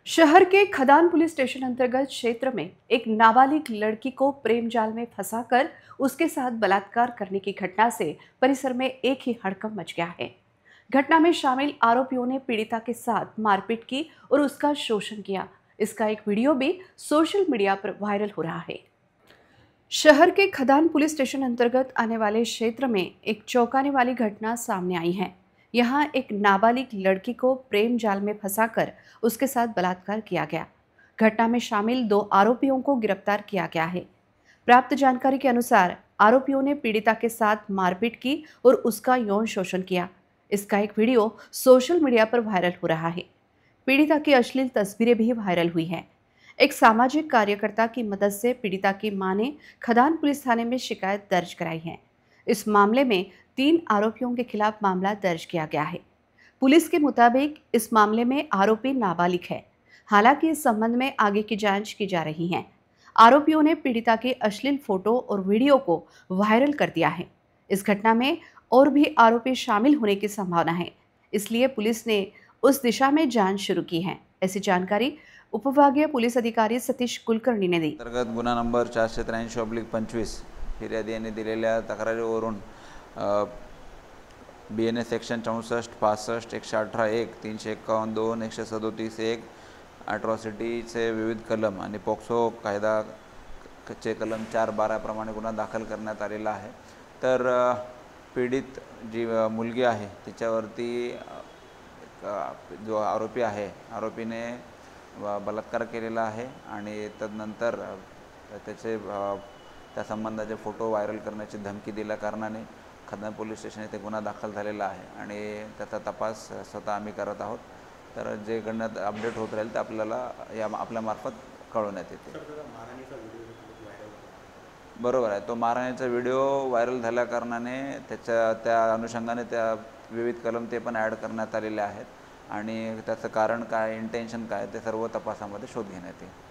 शहर के खदान पुलिस स्टेशन अंतर्गत क्षेत्र में एक नाबालिग लड़की को प्रेम जाल में फंसाकर उसके साथ बलात्कार करने की घटना से परिसर में एक ही हड़कंप मच गया है। घटना में शामिल आरोपियों ने पीड़िता के साथ मारपीट की और उसका शोषण किया। इसका एक वीडियो भी सोशल मीडिया पर वायरल हो रहा है। शहर के खदान पुलिस स्टेशन अंतर्गत आने वाले क्षेत्र में एक चौंकाने वाली घटना सामने आई है। यहाँ एक नाबालिग लड़की को प्रेम जाल में फंसाकर उसके साथ बलात्कार किया गया। घटना में शामिल 2 आरोपियों को गिरफ्तार किया गया है। प्राप्त जानकारी के अनुसार आरोपियों ने पीड़िता के साथ मारपीट की और उसका यौन शोषण किया। इसका एक वीडियो सोशल मीडिया पर वायरल हो रहा है। पीड़िता की अश्लील तस्वीरें भी वायरल हुई हैं। एक सामाजिक कार्यकर्ता की मदद से पीड़िता की मां ने खदान पुलिस थाने में शिकायत दर्ज कराई है। इस मामले में 3 आरोपियों के खिलाफ मामला दर्ज किया गया है। पुलिस के मुताबिक इस मामले में आरोपी नाबालिग है। हालांकि इस संबंध में आगे की जांच की जा रही है। आरोपियों ने पीड़िता के अश्लील फोटो और वीडियो को वायरल कर दिया है। इस घटना में और भी आरोपी शामिल होने की संभावना है, इसलिए पुलिस ने उस दिशा में जांच शुरू की है। ऐसी जानकारी उपविभागीय पुलिस अधिकारी सतीश कुलकर्णी ने दी। अंतर्गत गुन्हा नंबर 483/25 फिर्यादी यांनी दिलेल्या तक्रारीवरून BNS सेक्शन 64, 65, 118(1), 351(2), 137(1) अॅट्रॉसिटीचे विविध कलम आणि पॉक्सो कायदा चे कलम 4(12) प्रमाणे गुन्हा दाखल करण्यात आलेला आहे। तर पीडित जी मुलगी आहे तिच्यावरती जो आरोपी आहे आरोपीने बलात्कार केलेला आहे आणि तदनंतर त्याचे त्या संबंधाचे फोटो व्हायरल करण्याची धमकी दिल्या कारणाने खदान पोलीस स्टेशन येथे गुन्हा दाखल झालेला आहे आणि त्याचा तपास स्वतः आम्ही करत आहोत। तर जे गणनात अपडेट होत राहील ते आपल्याला आपल्या मार्फत कळवण्यात येते। बरोबर आहे, तो मारहाणीचा व्हिडिओ व्हायरल झाल्या कारणाने त्या अनुषंगाने त्या विविध कलम ते पण ॲड करण्यात आलेले आहेत आणि त्याचं कारण काय, इंटेन्शन काय ते सर्व तपासामध्ये शोध घेण्यात येईल।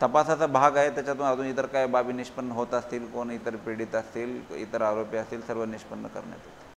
तपासाचा भाग आहे, त्याच्यातून अजून इतर काय बाबी निष्पन्न होत असतील, कोण इतर पीडित असतील, इतर आरोपी असतील, सर्व निष्पन्न करण्यात येईल।